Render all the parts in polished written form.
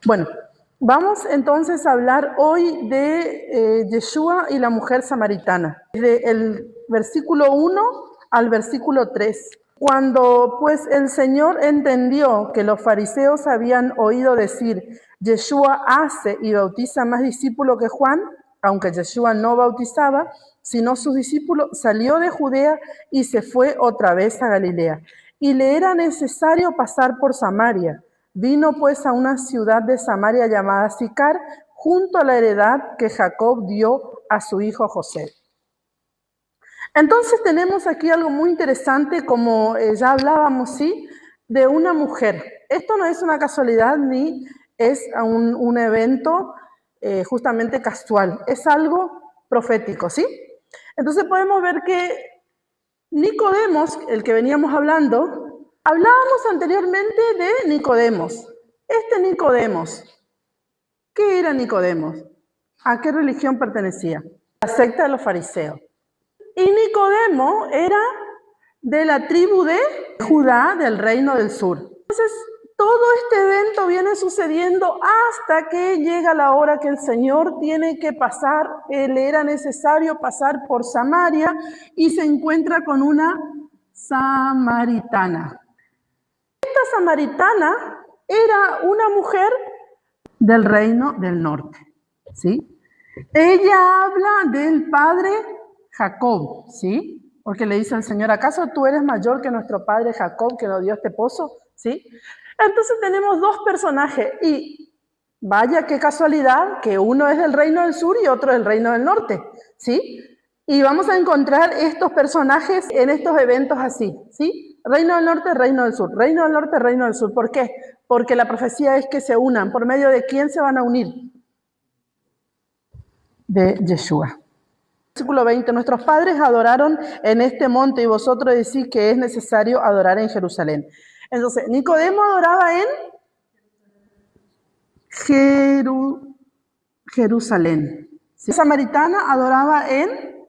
Bueno, vamos entonces a hablar hoy de Yeshua y la mujer samaritana, desde el versículo 1 al versículo 3. Cuando pues el Señor entendió que los fariseos habían oído decir, Yeshua hace y bautiza más discípulos que Juan, aunque Yeshua no bautizaba, sino sus discípulos, salió de Judea y se fue otra vez a Galilea. Y le era necesario pasar por Samaria. Vino pues a una ciudad de Samaria llamada Sicar, junto a la heredad que Jacob dio a su hijo José. Entonces tenemos aquí algo muy interesante, como ya hablábamos, ¿sí? De una mujer. Esto no es una casualidad ni es un evento justamente casual, es algo profético, ¿sí? Entonces podemos ver que Nicodemos, el que veníamos hablando, hablábamos anteriormente de Nicodemos. Nicodemos, ¿qué era Nicodemos? ¿A qué religión pertenecía? La secta de los fariseos. Y Nicodemo era de la tribu de Judá, del reino del sur. Entonces, todo este evento viene sucediendo hasta que llega la hora que el Señor tiene que pasar. Le era necesario pasar por Samaria y se encuentra con una samaritana. Esta samaritana era una mujer del reino del norte, ¿sí? Ella habla del padre Jacob, ¿sí? Porque le dice al Señor, ¿acaso tú eres mayor que nuestro padre Jacob que nos dio este pozo? ¿Sí? Entonces tenemos dos personajes y vaya qué casualidad que uno es del reino del sur y otro del reino del norte, ¿sí? Y vamos a encontrar estos personajes en estos eventos así, ¿sí? Reino del norte, reino del sur, reino del norte, reino del sur. ¿Por qué? Porque la profecía es que se unan. ¿Por medio de quién se van a unir? De Yeshua. Versículo 20, nuestros padres adoraron en este monte y vosotros decís que es necesario adorar en Jerusalén. Entonces, Nicodemo adoraba en Jerusalén. ¿Sí? La samaritana adoraba en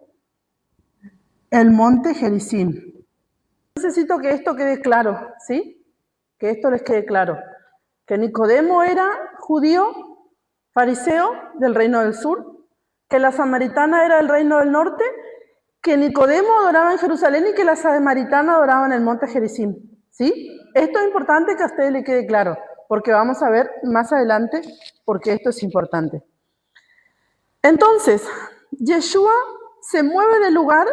el monte Gerizim. Necesito que esto quede claro, ¿sí? Que esto les quede claro. Que Nicodemo era judío, fariseo del reino del sur, que la samaritana era del reino del norte, que Nicodemo adoraba en Jerusalén y que la samaritana adoraba en el monte Gerizim, ¿sí? Esto es importante que a ustedes les quede claro, porque vamos a ver más adelante por qué esto es importante. Entonces, Yeshua se mueve del lugar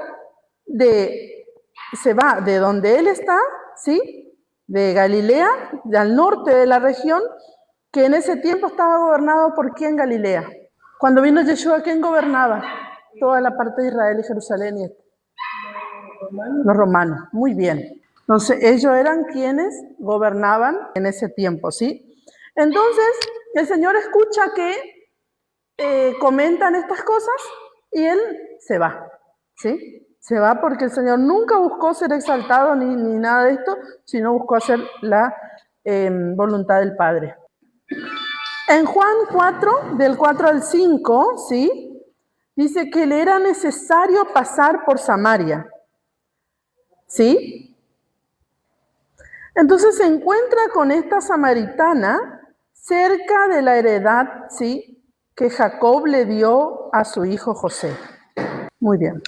se va de donde él está, ¿sí? De Galilea, al norte de la región, que en ese tiempo estaba gobernado por ¿quién? Galilea. Cuando vino Yeshua, ¿quién gobernaba? Toda la parte de Israel y Jerusalén y los romanos. Muy bien. Entonces, ellos eran quienes gobernaban en ese tiempo, ¿sí? Entonces, el Señor escucha que comentan estas cosas y Él se va, ¿sí? Se va porque el Señor nunca buscó ser exaltado ni nada de esto, sino buscó hacer la voluntad del Padre. En Juan 4, del 4 al 5, ¿sí? Dice que le era necesario pasar por Samaria, ¿sí? Entonces se encuentra con esta samaritana cerca de la heredad, ¿sí? Que Jacob le dio a su hijo José. Muy bien.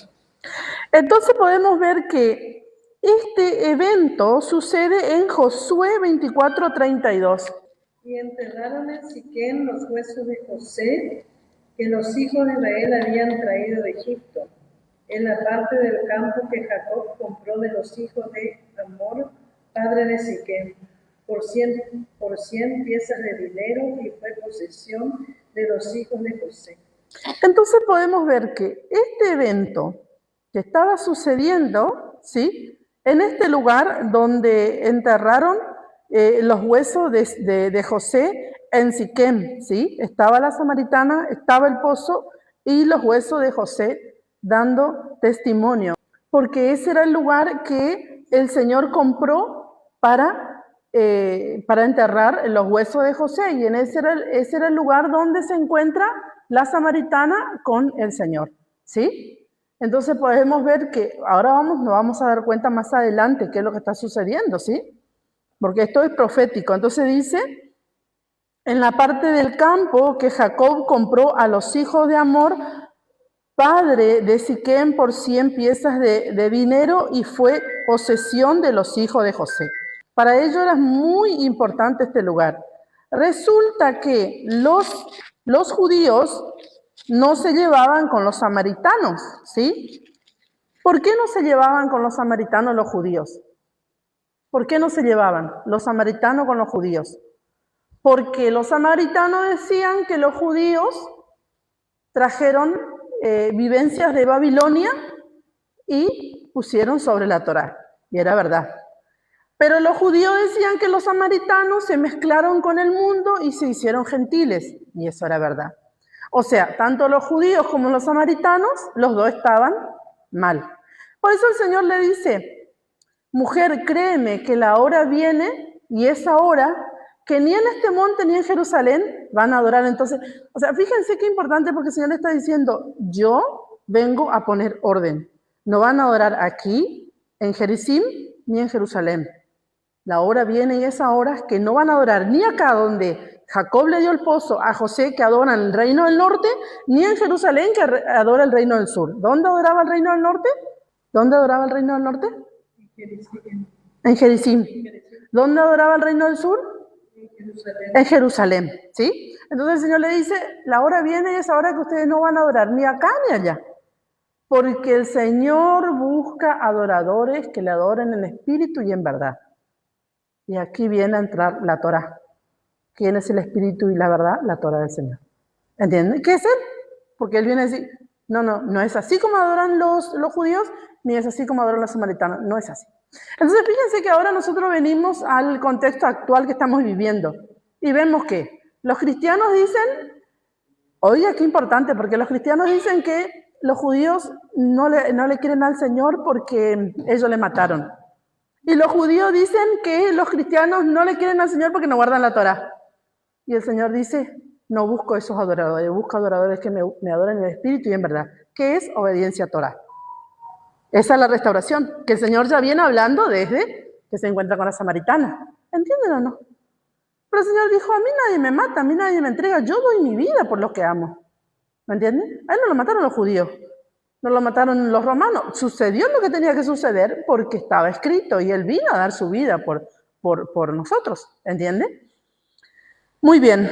Entonces podemos ver que este evento sucede en Josué 24:32. Y enterraron en Siquem los huesos de José, que los hijos de Israel habían traído de Egipto, en la parte del campo que Jacob compró de los hijos de Hamor, padre de Siquem, por 100 piezas de dinero, y fue posesión de los hijos de José. Entonces podemos ver que este evento que estaba sucediendo, ¿sí? En este lugar donde enterraron los huesos de José en Siquem, ¿sí? Estaba la samaritana, estaba el pozo y los huesos de José dando testimonio, porque ese era el lugar que el Señor compró para enterrar los huesos de José, y ese era el lugar donde se encuentra la samaritana con el Señor, ¿sí? Entonces podemos ver que ahora nos vamos a dar cuenta más adelante qué es lo que está sucediendo, ¿sí? Porque esto es profético. Entonces dice en la parte del campo que Jacob compró a los hijos de Hamor, padre de Siquem, por 100 piezas de dinero, y fue posesión de los hijos de José. Para ellos era muy importante este lugar. Resulta que los judíos no se llevaban con los samaritanos, ¿sí? ¿Por qué no se llevaban con los samaritanos los judíos? ¿Por qué no se llevaban los samaritanos con los judíos? Porque los samaritanos decían que los judíos trajeron vivencias de Babilonia y pusieron sobre la Torá. Y era verdad. Pero los judíos decían que los samaritanos se mezclaron con el mundo y se hicieron gentiles. Y eso era verdad. O sea, tanto los judíos como los samaritanos, los dos estaban mal. Por eso el Señor le dice: mujer, créeme que la hora viene, y es ahora, que ni en este monte ni en Jerusalén van a adorar. Entonces, o sea, fíjense qué importante, porque el Señor está diciendo: yo vengo a poner orden. No van a adorar aquí, en Gerizim, ni en Jerusalén. La hora viene, y es ahora, que no van a adorar ni acá donde Jacob le dio el pozo a José, que adoran el reino del norte, ni en Jerusalén, que adora el reino del sur. ¿Dónde adoraba el reino del norte? ¿Dónde adoraba el reino del norte? En Gerizim. ¿Dónde adoraba el reino del sur? En Jerusalén, ¿sí? Entonces el Señor le dice: la hora viene, y es ahora que ustedes no van a adorar ni acá ni allá. Porque el Señor busca adoradores que le adoren en espíritu y en verdad. Y aquí viene a entrar la Torá. ¿Quién es el espíritu y la verdad? La Torá del Señor. ¿Entienden? ¿Qué es Él? Porque Él viene a decir: no es así como adoran los judíos, ni es así como adoran los samaritanos. No es así. Entonces fíjense que ahora nosotros venimos al contexto actual que estamos viviendo. Y vemos que los cristianos dicen, oiga, qué importante, porque los cristianos dicen que los judíos no le quieren al Señor porque ellos le mataron. Y los judíos dicen que los cristianos no le quieren al Señor porque no guardan la Torá. Y el Señor dice: no busco esos adoradores, busco adoradores que me adoren en el espíritu y en verdad. ¿Qué es obediencia a Torá? Esa es la restauración, que el Señor ya viene hablando desde que se encuentra con la samaritana. ¿Entienden o no? Pero el Señor dijo: a mí nadie me mata, a mí nadie me entrega, yo doy mi vida por los que amo. ¿Me entienden? A él no lo mataron los judíos. No lo mataron los romanos. Sucedió lo que tenía que suceder porque estaba escrito, y Él vino a dar su vida por nosotros. ¿Entiende? Muy bien.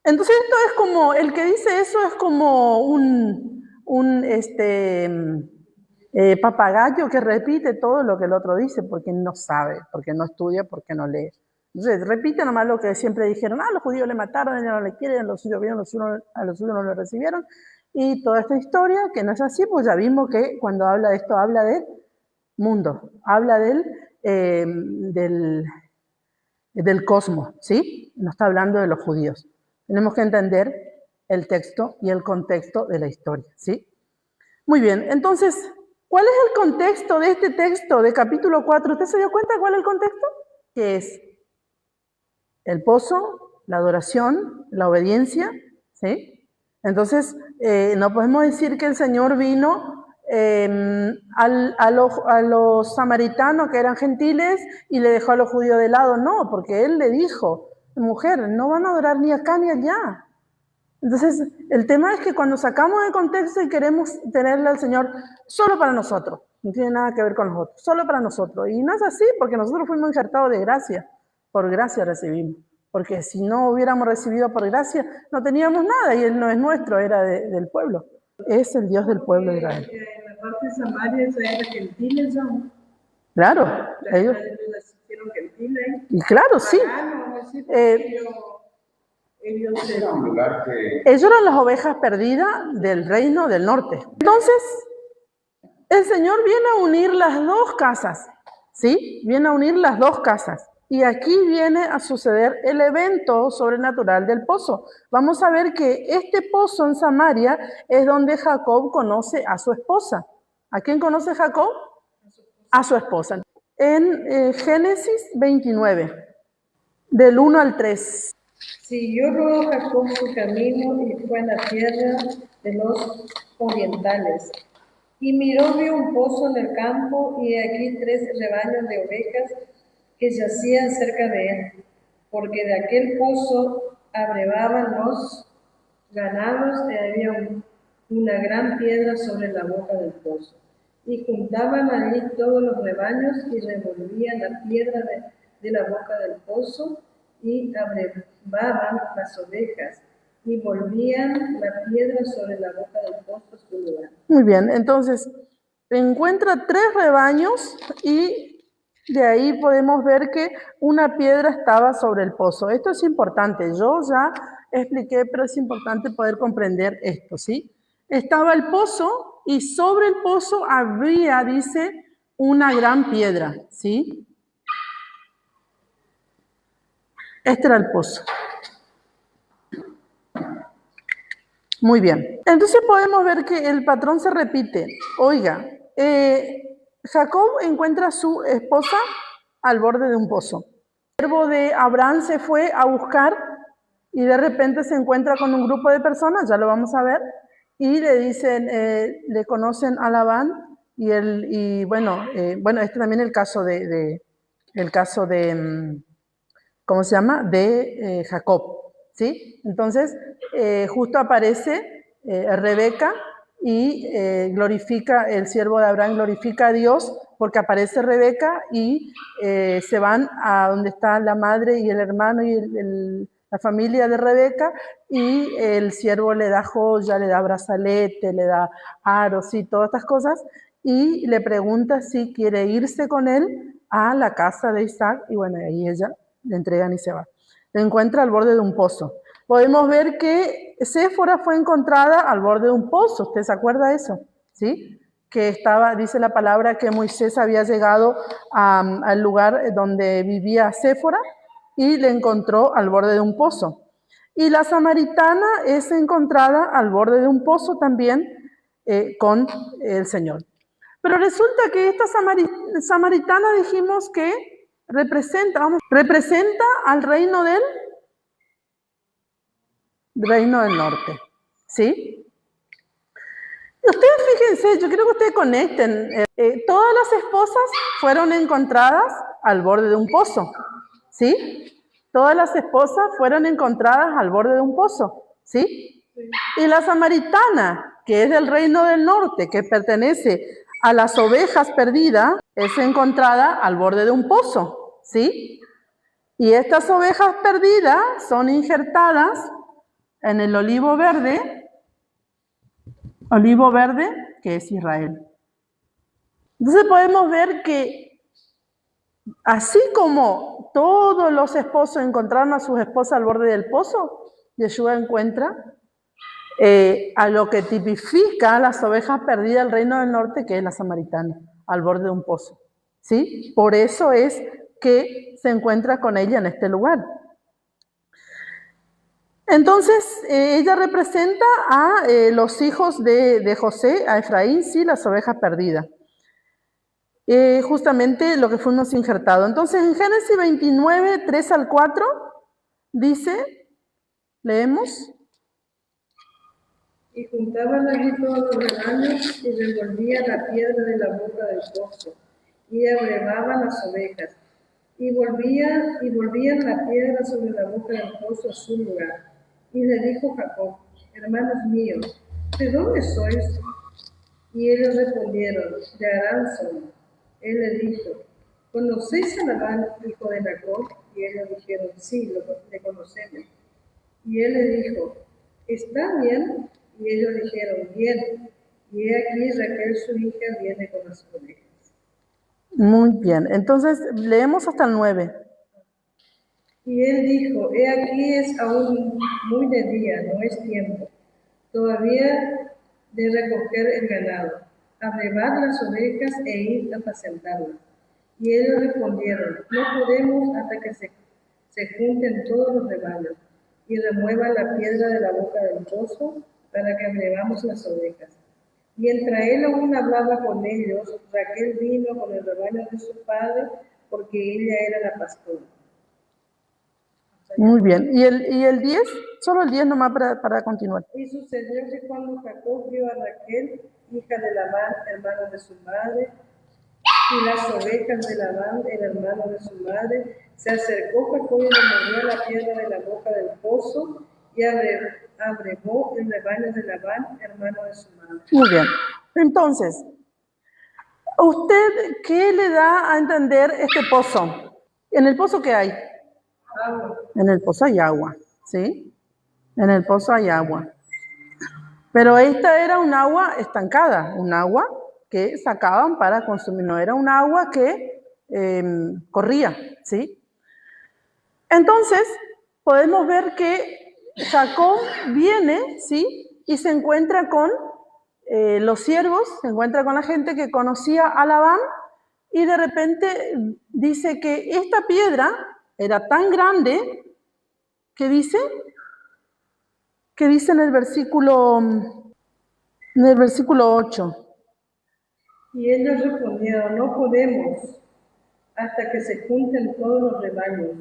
Entonces esto es como, el que dice eso es como un papagayo que repite todo lo que el otro dice porque no sabe, porque no estudia, porque no lee. Entonces repite nomás lo que siempre dijeron: los judíos le mataron, ellos no le quieren, los suyos vieron, a los suyos no lo recibieron. Y toda esta historia, que no es así, pues ya vimos que cuando habla de esto, habla del mundo, habla del cosmos, ¿sí? No está hablando de los judíos. Tenemos que entender el texto y el contexto de la historia, ¿sí? Muy bien, entonces, ¿cuál es el contexto de este texto de capítulo 4? ¿Usted se dio cuenta cuál es el contexto? ¿Qué es? El pozo, la adoración, la obediencia, ¿sí? Entonces, no podemos decir que el Señor vino a los samaritanos, que eran gentiles, y le dejó a los judíos de lado. No, porque Él le dijo: mujer, no van a adorar ni acá ni allá. Entonces, el tema es que cuando sacamos de contexto y queremos tenerle al Señor solo para nosotros, no tiene nada que ver con los otros, solo para nosotros. Y no es así, porque nosotros fuimos injertados de gracia, por gracia recibimos. Porque si no hubiéramos recibido por gracia, no teníamos nada, y Él no es nuestro, era del pueblo. Es el Dios del pueblo de Israel. En la parte de Samaria eran gentiles, ¿no? Claro, ellos. Las hicieron gentiles. Y claro, sí. Ellos eran las ovejas perdidas del reino del norte. Entonces, el Señor viene a unir las dos casas, ¿sí? Viene a unir las dos casas. Y aquí viene a suceder el evento sobrenatural del pozo. Vamos a ver que este pozo en Samaria es donde Jacob conoce a su esposa. ¿A quién conoce Jacob? A su esposa. En Génesis 29, del 1 al 3. Siguió luego Jacob su camino y fue a la tierra de los orientales. Y miró, vio un pozo en el campo, y aquí 3 rebaños de ovejas que yacían cerca de él. porque de aquel pozo abrevaban los ganados y había una gran piedra sobre la boca del pozo. Y juntaban allí todos los rebaños y revolvían la piedra de la boca del pozo y abrevaban las ovejas y volvían la piedra sobre la boca del pozo a su lugar. Muy bien, entonces encuentra 3 rebaños y de ahí podemos ver que una piedra estaba sobre el pozo. Esto es importante, yo ya expliqué, pero es importante poder comprender esto, ¿sí? Estaba el pozo y sobre el pozo había, dice, una gran piedra, ¿sí? Este era el pozo. Muy bien. Entonces podemos ver que el patrón se repite. Oiga, Jacob encuentra a su esposa al borde de un pozo. El siervo de Abraham se fue a buscar y de repente se encuentra con un grupo de personas, ya lo vamos a ver, y le dicen, le conocen a Labán y bueno, este también el caso de ¿cómo se llama? De Jacob, ¿sí? Entonces, justo aparece Rebeca y glorifica, el siervo de Abraham glorifica a Dios porque aparece Rebeca y se van a donde está la madre y el hermano y la familia de Rebeca y el siervo le da joya, le da brazalete, le da aros y todas estas cosas y le pregunta si quiere irse con él a la casa de Isaac y bueno, ahí ella le entregan y se va. Le encuentra al borde de un pozo. Podemos ver que Séfora fue encontrada al borde de un pozo. ¿Usted se acuerda de eso? ¿Sí? Que estaba, dice la palabra, que Moisés había llegado al lugar donde vivía Séfora y le encontró al borde de un pozo. Y la samaritana es encontrada al borde de un pozo también con el Señor. Pero resulta que esta samaritana dijimos que representa al reino del norte, ¿sí? Ustedes fíjense, yo quiero que ustedes conecten, todas las esposas fueron encontradas al borde de un pozo, ¿sí? Todas las esposas fueron encontradas al borde de un pozo, ¿sí? Y la samaritana, que es del reino del norte, que pertenece a las ovejas perdidas, es encontrada al borde de un pozo, ¿sí? Y estas ovejas perdidas son injertadas en el olivo verde que es Israel. Entonces podemos ver que así como todos los esposos encontraron a sus esposas al borde del pozo, Yeshua encuentra a lo que tipifica a las ovejas perdidas del reino del norte, que es la samaritana, al borde de un pozo. ¿Sí? Por eso es que se encuentra con ella en este lugar. Entonces, ella representa a los hijos de José, a Efraín, sí, las ovejas perdidas. Justamente lo que fuimos injertados. Entonces, en Génesis 29, 3 al 4, dice, leemos. Y juntaban allí todos los rebaños y revolvían la piedra de la boca del pozo y abrevaban las ovejas y volvían la piedra sobre la boca del pozo a su lugar. Y le dijo Jacob, hermanos míos, ¿de dónde sois? Y ellos respondieron, de Harán somos. Él le dijo, ¿conocéis a Labán, hijo de Jacob? Y ellos dijeron, sí, le conocemos. Y él le dijo, ¿está bien? Y ellos dijeron, bien. Y he aquí Raquel su hija viene con las ovejas. Muy bien, entonces leemos hasta el 9. Y él dijo, he aquí es aún muy de día, no es tiempo todavía de recoger el ganado, abrevar las ovejas e ir a apacentarlas. Y ellos respondieron, no podemos hasta que se junten todos los rebaños y remuevan la piedra de la boca del pozo para que abrevamos las ovejas. Mientras él aún hablaba con ellos, Raquel vino con el rebaño de su padre porque ella era la pastora. Muy bien. ¿Y el 10? Solo el 10 nomás para continuar. Y sucedió que cuando Jacob vio a Raquel, hija de Labán, hermano de su madre, y las ovejas de Labán, el hermano de su madre. Se acercó Jacob y removió la piedra de la boca del pozo y abrevó el rebaño de Labán, hermano de su madre. Muy bien. Entonces, ¿usted qué le da a entender este pozo? ¿En el pozo qué hay? Agua. En el pozo hay agua, ¿sí? En el pozo hay agua. Pero esta era un agua estancada, un agua que sacaban para consumir, no era un agua que corría, ¿sí? Entonces, podemos ver que Jacob viene, ¿sí? Y se encuentra con los siervos, se encuentra con la gente que conocía a Labán y de repente dice que esta piedra era tan grande que dice en el versículo 8. Y ellos respondieron, no podemos hasta que se junten todos los rebaños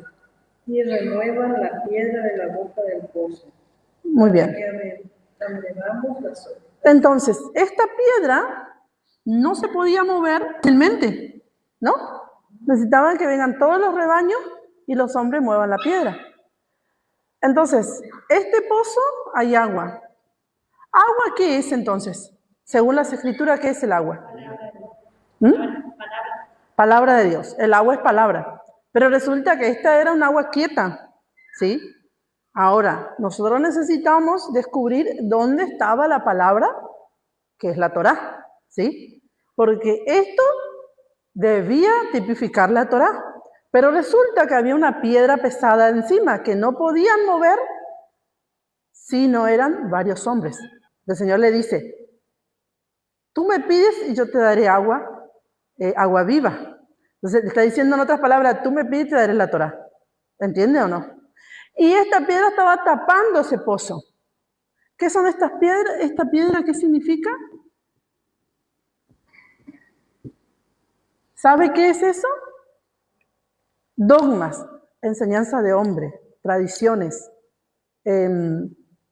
y remuevan la piedra de la boca del pozo. Muy bien. Abrevamos las ovejas. Entonces, esta piedra no se podía mover fácilmente, ¿no? Necesitaban que vengan todos los rebaños y los hombres muevan la piedra. Entonces, este pozo hay agua. ¿Agua qué es entonces? Según las escrituras, ¿qué es el agua? Palabra de Dios. El agua es palabra. Pero resulta que esta era un agua quieta, ¿sí? Ahora, nosotros necesitamos descubrir dónde estaba la palabra, que es la Torá, ¿sí? Porque esto debía tipificar la Torá. Pero resulta que había una piedra pesada encima que no podían mover si no eran varios hombres. El Señor le dice, tú me pides y yo te daré agua, agua viva. Entonces le está diciendo en otras palabras, tú me pides y te daré la Torá. ¿Entiende o no? Y esta piedra estaba tapando ese pozo. ¿Qué son estas piedras? ¿Esta piedra qué significa? ¿Sabe qué es eso? Dogmas, enseñanza de hombre, tradiciones,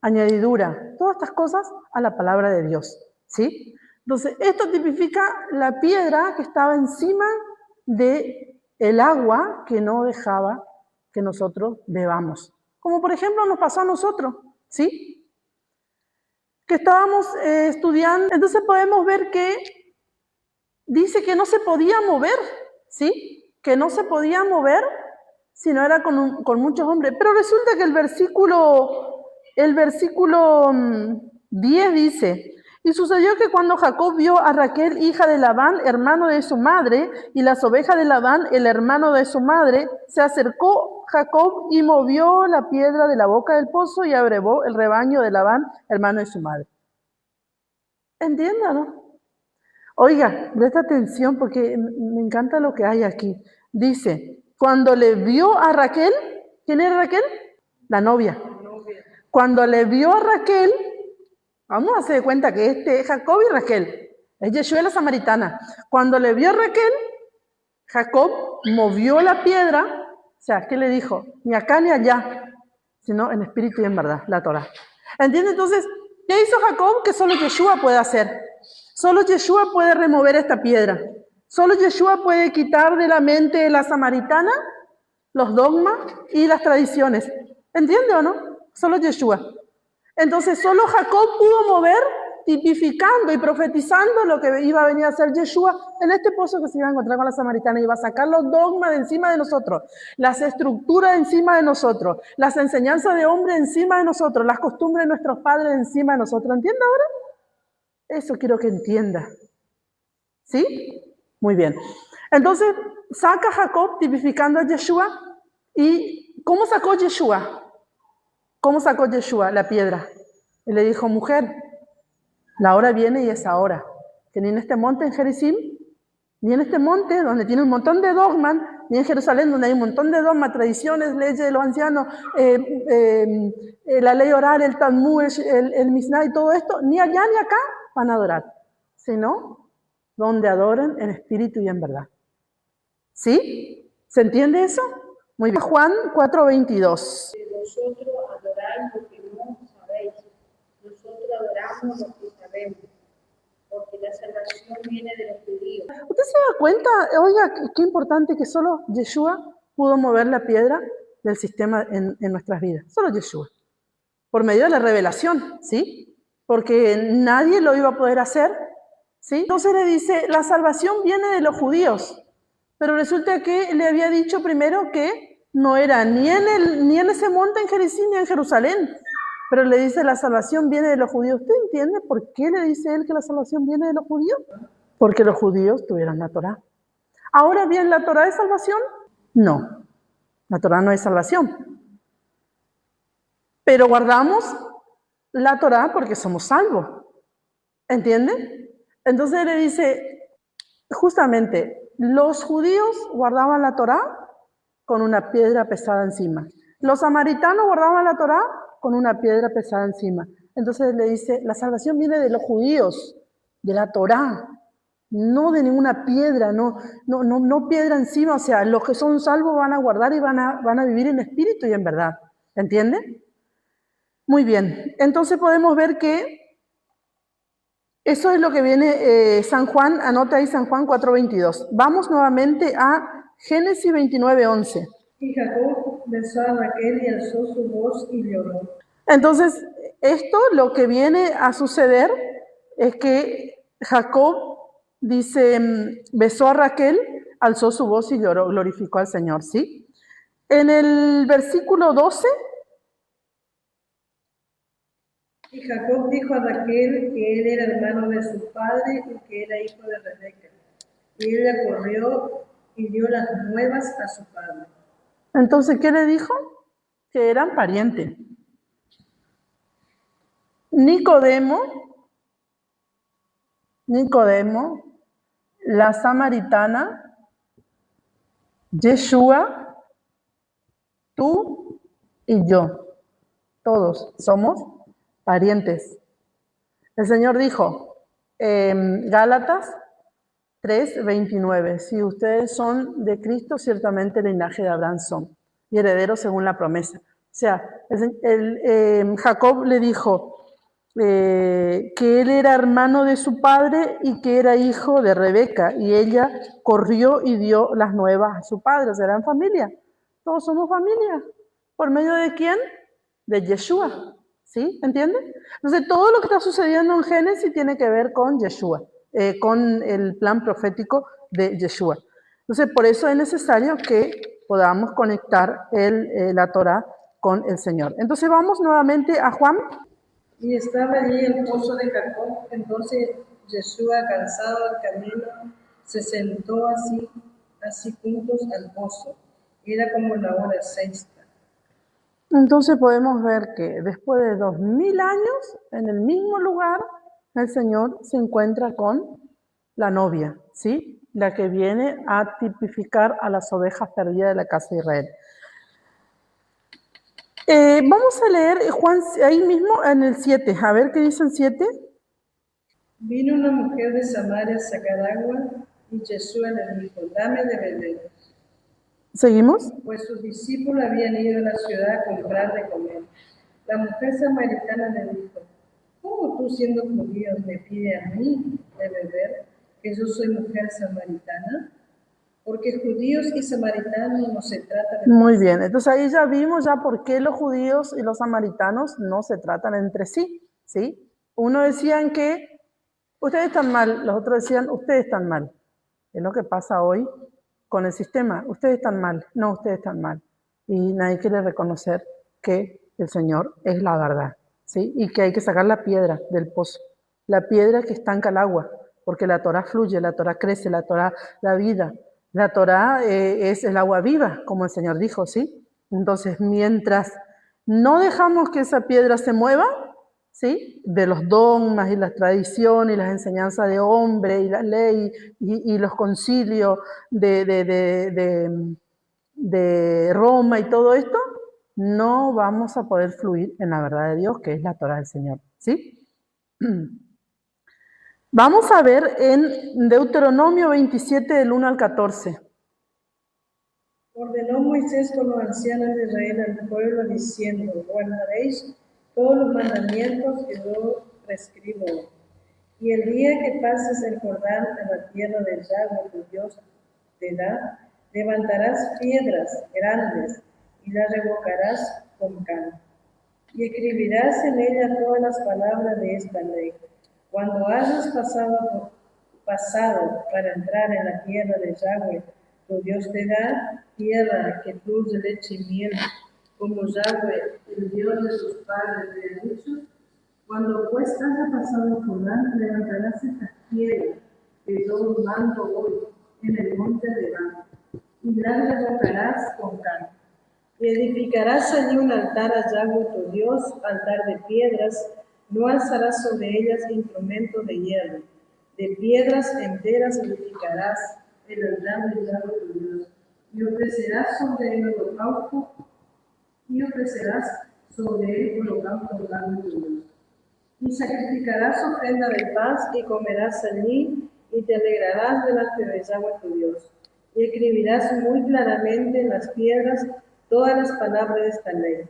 añadidura, todas estas cosas a la palabra de Dios, ¿sí? Entonces, esto tipifica la piedra que estaba encima del agua que no dejaba que nosotros bebamos. Como por ejemplo nos pasó a nosotros, ¿sí? Que estábamos estudiando, entonces podemos ver que dice que no se podía mover, ¿sí? Que no se podía mover si no era con muchos hombres. Pero resulta que el versículo 10 dice, y sucedió que cuando Jacob vio a Raquel, hija de Labán, hermano de su madre, y las ovejas de Labán, el hermano de su madre, se acercó Jacob y movió la piedra de la boca del pozo y abrevó el rebaño de Labán, hermano de su madre. ¿Entiendan, no? Oiga, presta atención porque me encanta lo que hay aquí. Dice, cuando le vio a Raquel, ¿quién era Raquel? La novia. Cuando le vio a Raquel, vamos a hacer de cuenta que este es Jacob y Raquel, es Yeshua la samaritana. Cuando le vio a Raquel, Jacob movió la piedra, o sea, ¿qué le dijo? Ni acá ni allá, sino en espíritu y en verdad, la Torah. ¿Entiende? Entonces, ¿qué hizo Jacob? Que solo Yeshua puede hacer. Solo Yeshua puede remover esta piedra. Solo Yeshua puede quitar de la mente de la samaritana los dogmas y las tradiciones. ¿Entiende o no? Solo Yeshua. Entonces, solo Jacob pudo mover, tipificando y profetizando lo que iba a venir a hacer Yeshua en este pozo que se iba a encontrar con la samaritana. Iba a sacar los dogmas de encima de nosotros, las estructuras de encima de nosotros, las enseñanzas de hombre encima de nosotros, las costumbres de nuestros padres encima de nosotros. ¿Entiende ahora? Eso quiero que entienda. ¿Sí? Muy bien. Entonces, saca Jacob tipificando a Yeshua. ¿Y cómo sacó Yeshua? ¿Cómo sacó Yeshua la piedra? Y le dijo, mujer, la hora viene y es ahora. Que ni en este monte en Gerizim, ni en este monte donde tiene un montón de dogmas, ni en Jerusalén donde hay un montón de dogmas, tradiciones, leyes de los ancianos, la ley oral, el Talmud, el Mishnah y todo esto, ni allá ni acá van a adorar, sino donde adoren en espíritu y en verdad. ¿Sí? ¿Se entiende eso? Muy bien. Juan 4:22. Vosotros adoráis lo que no sabéis, nosotros adoramos lo que sabemos, porque la salvación viene de los judíos. ¿Usted se da cuenta? Oiga, qué importante que solo Yeshua pudo mover la piedra del sistema en nuestras vidas. Solo Yeshua. Por medio de la revelación, ¿sí? Porque nadie lo iba a poder hacer, ¿sí? Entonces le dice, la salvación viene de los judíos. Pero resulta que le había dicho primero que no era ni en ese monte en Jericín ni en Jerusalén. Pero le dice, la salvación viene de los judíos. ¿Usted entiende por qué le dice él que la salvación viene de los judíos? Porque los judíos tuvieron la Torá. Ahora bien, ¿la Torá es salvación? No, la Torá no es salvación. Pero guardamos la Torá porque somos salvos. ¿Entiende? Entonces le dice, justamente, los judíos guardaban la Torá con una piedra pesada encima. Los samaritanos guardaban la Torá con una piedra pesada encima. Entonces le dice, la salvación viene de los judíos, de la Torá, no de ninguna piedra, no piedra encima. O sea, los que son salvos van a guardar y van a vivir en espíritu y en verdad. ¿Entiende? Muy bien. Entonces podemos ver que eso es lo que viene San Juan, anota ahí San Juan 4:22. Vamos nuevamente a Génesis 29:11. Y Jacob besó a Raquel y alzó su voz y lloró. Entonces, esto lo que viene a suceder es que Jacob dice, besó a Raquel, alzó su voz y lloró, glorificó al Señor, ¿sí? En el versículo 12. Y Jacob dijo a Raquel que él era hermano de su padre y que era hijo de Rebeca. Y ella corrió y dio las nuevas a su padre. Entonces, ¿qué le dijo? Que eran parientes. Nicodemo, la samaritana, Yeshua, tú y yo, todos somos parientes. El Señor dijo, Gálatas 3:29, si ustedes son de Cristo, ciertamente el linaje de Abraham son, y herederos según la promesa. O sea, Jacob le dijo que él era hermano de su padre y que era hijo de Rebeca, y ella corrió y dio las nuevas a su padre. O sea, eran familia. Todos somos familia. ¿Por medio de quién? De Yeshua. ¿Sí? ¿Entienden? Entonces, todo lo que está sucediendo en Génesis tiene que ver con Yeshua, con el plan profético de Yeshua. Entonces, por eso es necesario que podamos conectar la Torah con el Señor. Entonces, vamos nuevamente a Juan. Y estaba allí el pozo de Jacob. Entonces Yeshua, cansado del camino, se sentó así juntos al pozo. Era como la hora sexta. Entonces podemos ver que después de 2000 años, en el mismo lugar, el Señor se encuentra con la novia, ¿sí? La que viene a tipificar a las ovejas perdidas de la casa de Israel. Vamos a leer Juan ahí mismo en el 7. A ver qué dice el 7. Vino una mujer de Samaria a sacar agua y Yeshua le dijo, dame de beber. ¿Seguimos? Pues sus discípulos habían ido a la ciudad a comprar de comer. La mujer samaritana le dijo, ¿cómo tú siendo judío me pides a mí de beber, que yo soy mujer samaritana? Porque judíos y samaritanos no se tratan entre sí. Muy bien, entonces ahí ya vimos ya por qué los judíos y los samaritanos no se tratan entre sí, ¿sí? Uno decían que ustedes están mal, los otros decían ustedes están mal. Es lo que pasa hoy con el sistema. Ustedes están mal, no, ustedes están mal. Y nadie quiere reconocer que el Señor es la verdad, ¿sí? Y que hay que sacar la piedra del pozo, la piedra que estanca el agua, porque la Torah fluye, la Torah crece, la Torah da vida. La Torah es el agua viva, como el Señor dijo, ¿sí? Entonces, mientras no dejamos que esa piedra se mueva, ¿sí? De los dogmas y las tradiciones y las enseñanzas de hombre y la ley y los concilios de Roma y todo esto, no vamos a poder fluir en la verdad de Dios, que es la Torah del Señor, ¿sí? Vamos a ver en Deuteronomio 27, del 1 al 14. Ordenó Moisés con los ancianos de Israel al pueblo diciendo, guardaréis todos los mandamientos que yo prescribo, Y el día que pases el Jordán en la tierra de Yahweh tu Dios te da, levantarás piedras grandes y las revocarás con cal. Y escribirás en ella todas las palabras de esta ley. Cuando hayas pasado para entrar en la tierra de Yahweh, tu Dios te da, tierra que fluye leche y miel, como Yahweh, el Dios de sus padres, te ha dicho. Cuando pues haya pasado el Jordán, levantarás estas piedras que yo mando hoy en el monte de Ebal, y las revocarás con cal. Y edificarás allí un altar a Yahweh tu Dios, altar de piedras, no alzarás sobre ellas instrumento de hierro. De piedras enteras edificarás el altar de Yahweh tu Dios. Y ofrecerás sobre él holocausto, y ofrecerás sobre él holocausto a Yahweh tu Dios. Y sacrificarás ofrenda de paz, y comerás allí, y te alegrarás delante de Yahweh tu Dios. Y escribirás muy claramente en las piedras todas las palabras de esta ley.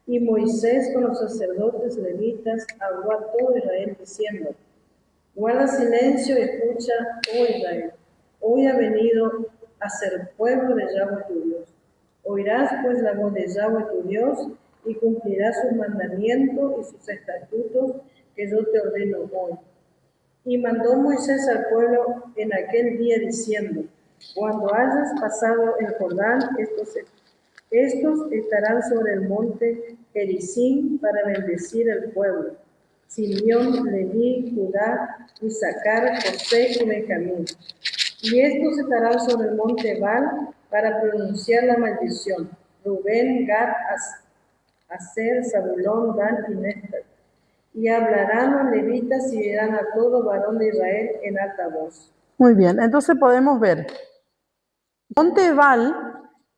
Y Moisés con los sacerdotes levitas habló a todo Israel diciendo: guarda silencio y escucha, oh Israel. Hoy ha venido a ser pueblo de Yahweh tu Dios. Oirás pues la voz de Yahweh tu Dios y cumplirás sus mandamientos y sus estatutos que yo te ordeno hoy. Y mandó Moisés al pueblo en aquel día diciendo: cuando hayas pasado el Jordán, estos estarán sobre el monte Gerizim para bendecir al pueblo: Simeón, Leví, Judá, Isaacar, José y Benjamín. Y estos estarán sobre el monte Ebal para pronunciar la maldición: Rubén, Gad, Aser, Zabulón, Dan y Neftalí. Y hablarán los levitas y dirán a todo varón de Israel en alta voz. Muy bien, entonces podemos ver. Monte Ebal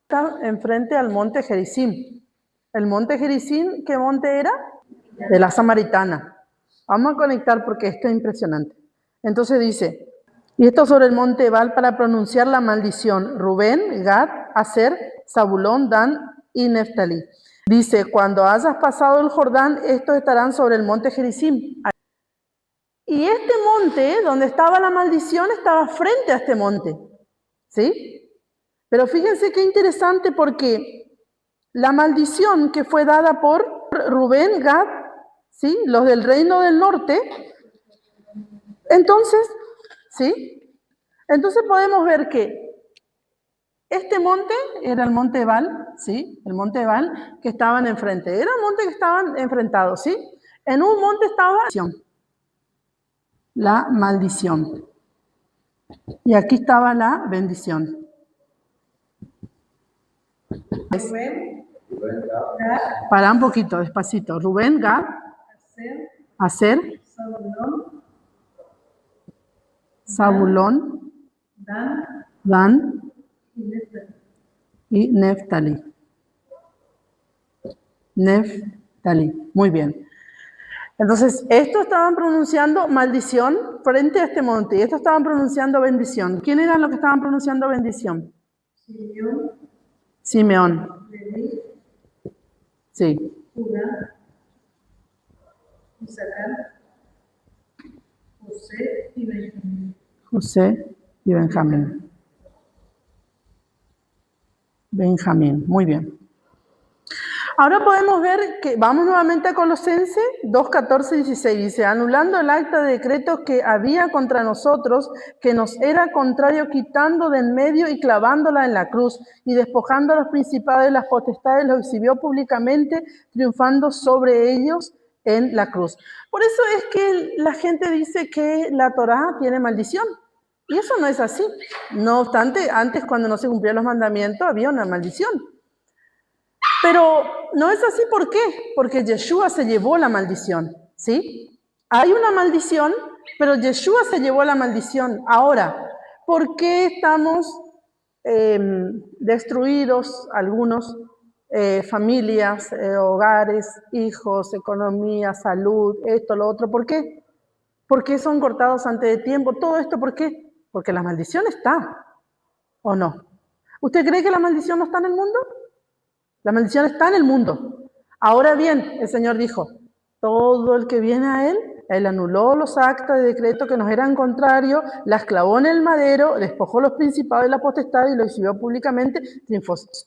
está enfrente al monte Gerizim. El monte Gerizim, ¿qué monte era? De la Samaritana. Vamos a conectar porque esto es impresionante. Entonces dice, y esto sobre el monte Ebal para pronunciar la maldición: Rubén, Gad, Aser, Zabulón, Dan y Neftalí. Dice, cuando hayas pasado el Jordán, estos estarán sobre el monte Gerizim. Y este monte, donde estaba la maldición, estaba frente a este monte. ¿Sí? Pero fíjense qué interesante, porque la maldición que fue dada por Rubén, Gad, ¿sí?, los del reino del norte, entonces, ¿sí?, entonces podemos ver que este monte era el monte Ebal, ¿sí?, el monte Ebal que estaban enfrente, era el monte que estaban enfrentados, ¿sí? En un monte estaba la maldición, y aquí estaba la bendición. Rubén, Para un poquito, despacito. Rubén, Gad, Aser, Zabulón, Dan y Neftalí. Muy bien. Entonces, estos estaban pronunciando maldición frente a este monte y estos estaban pronunciando bendición. ¿Quién eran los que estaban pronunciando bendición? Simeón. Sí. Judá, Isaacar, José y Benjamín. José y Benjamín. Benjamín, muy bien. Ahora podemos ver que, vamos nuevamente a Colosenses 2, 14 y 16, dice, anulando el acta de decretos que había contra nosotros, que nos era contrario, quitando de en medio y clavándola en la cruz, y despojando a los principados y las potestades, los exhibió públicamente, triunfando sobre ellos en la cruz. Por eso es que la gente dice que la Torá tiene maldición, y eso no es así. No obstante, antes cuando no se cumplían los mandamientos había una maldición. Pero no es así, ¿por qué? Porque Yeshua se llevó la maldición, ¿sí? Hay una maldición, pero Yeshua se llevó la maldición. Ahora, ¿por qué estamos destruidos algunos, familias, hogares, hijos, economía, salud, esto, lo otro? ¿Por qué? ¿Por qué son cortados antes de tiempo? Todo esto, ¿por qué? Porque la maldición está, ¿o no? ¿Usted cree que la maldición no está en el mundo? La maldición está en el mundo. Ahora bien, el Señor dijo, todo el que viene a Él Él anuló los actas de decreto que nos eran contrarios, las clavó en el madero, despojó los principados y la potestad y lo exhibió públicamente,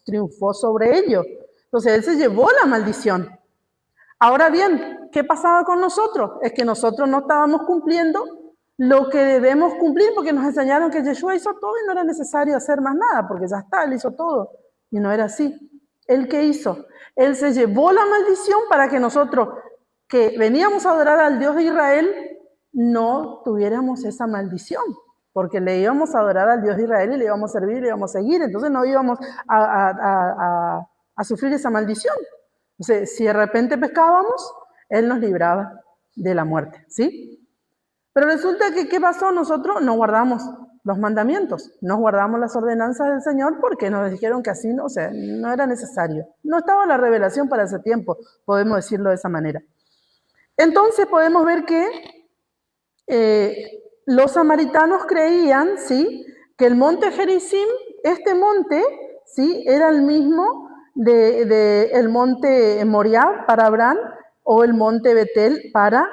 triunfó sobre ellos. Entonces Él se llevó la maldición. Ahora bien, ¿qué pasaba con nosotros? Es que nosotros no estábamos cumpliendo lo que debemos cumplir porque nos enseñaron que Yeshua hizo todo y no era necesario hacer más nada porque ya está, Él hizo todo. Y no era así. ¿Él qué hizo? Él se llevó la maldición para que nosotros, que veníamos a adorar al Dios de Israel, no tuviéramos esa maldición. Porque le íbamos a adorar al Dios de Israel y le íbamos a servir y le íbamos a seguir. Entonces no íbamos a sufrir esa maldición. Entonces, si de repente pecábamos, Él nos libraba de la muerte, ¿sí? Pero resulta que, ¿qué pasó? Nosotros no guardamos los mandamientos, no guardamos las ordenanzas del Señor porque nos dijeron que así no, o sea, no era necesario. No estaba la revelación para ese tiempo, podemos decirlo de esa manera. Entonces podemos ver que los samaritanos creían, ¿sí?, que el monte Gerizim, este monte, ¿sí?, era el mismo el monte Moriah para Abraham o el monte Betel para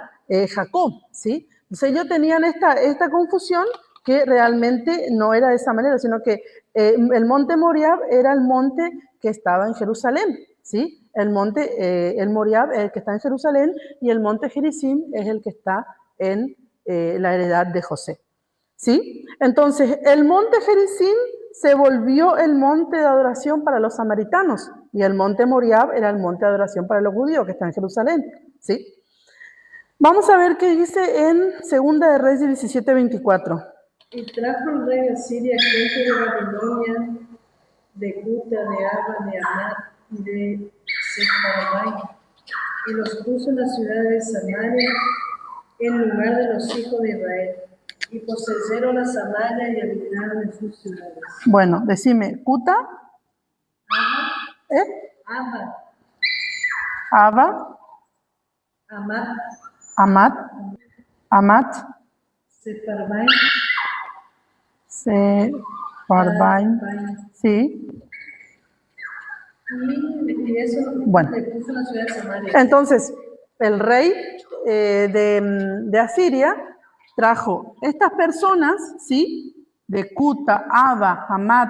Jacob, ¿sí? Entonces ellos tenían esta confusión que realmente no era de esa manera, sino que el monte Moriah era el monte que estaba en Jerusalén, ¿sí? El Moriah es el que está en Jerusalén y el monte Gerizim es el que está en la heredad de José, ¿sí? Entonces el monte Gerizim se volvió el monte de adoración para los samaritanos y el monte Moriah era el monte de adoración para los judíos que está en Jerusalén, ¿sí? Vamos a ver qué dice en 2 de Reyes 17:24. Y trajo el rey de Asiria gente de Babilonia, de Cuta, de Aba, de Amat y de Sepharvaim, y los puso en la ciudad de Samaria en lugar de los hijos de Israel, y poseyeron a Samaria y habitaron en sus ciudades. Bueno, decime, Cuta, Aba, Amat, Sepharvaim, sí. Y eso bueno, le puso en la ciudad de Samaria. Entonces, el rey de Asiria trajo estas personas, ¿sí?, de Cuta, Aba, Hamat,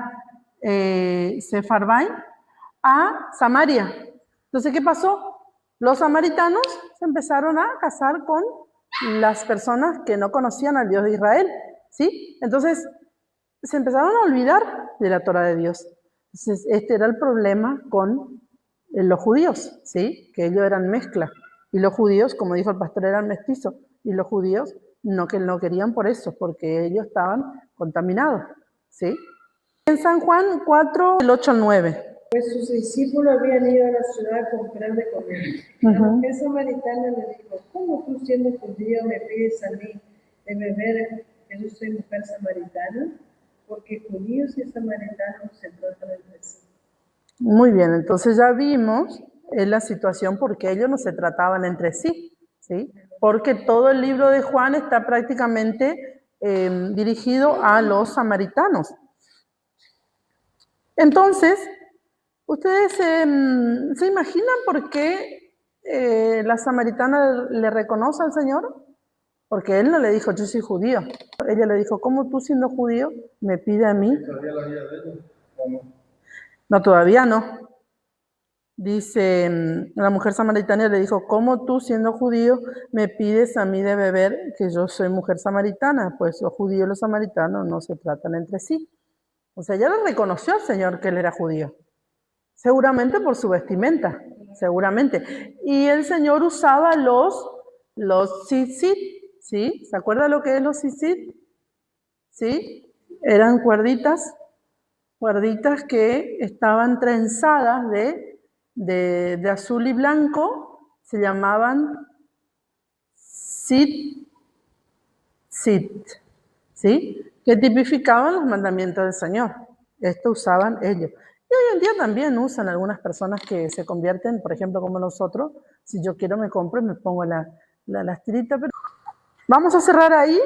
Sepharvaim, a Samaria. Entonces, ¿qué pasó? Los samaritanos se empezaron a casar con las personas que no conocían al Dios de Israel, ¿sí? Entonces, se empezaron a olvidar de la Torah de Dios. Entonces, este era el problema con los judíos, ¿sí? Que ellos eran mezcla. Y los judíos, como dijo el pastor, eran mestizos. Y los judíos no querían por eso, porque ellos estaban contaminados, ¿sí? En San Juan 4, del 8 al 9. Pues sus discípulos habían ido a la ciudad a comprar de comer. La mujer samaritana le dijo, ¿cómo tú siendo judío me pides a mí de beber que yo soy mujer samaritana? Porque judíos y samaritanos se tratan entre sí. Muy bien, entonces ya vimos la situación porque ellos no se trataban entre sí, ¿sí? Porque todo el libro de Juan está prácticamente dirigido a los samaritanos. Entonces, ¿ustedes se imaginan por qué la samaritana le reconoce al Señor? Porque él no le dijo, yo soy judío. Ella le dijo, ¿cómo tú siendo judío me pide a mí? No, todavía no. Dice, la mujer samaritana le dijo, ¿cómo tú siendo judío me pides a mí de beber que yo soy mujer samaritana? Pues los judíos y los samaritanos no se tratan entre sí. O sea, ella le reconoció al Señor que él era judío. Seguramente por su vestimenta, seguramente. Y el Señor usaba los tzitzit, ¿sí? ¿Se acuerda lo que es los tzitzit? ¿Sí? Eran cuerditas que estaban trenzadas de azul y blanco, se llamaban tzitzit, ¿sí? Que tipificaban los mandamientos del Señor. Esto usaban ellos. Y hoy en día también usan algunas personas que se convierten, por ejemplo, como nosotros. Si yo quiero me compro y me pongo las tiritas. Pero vamos a cerrar ahí.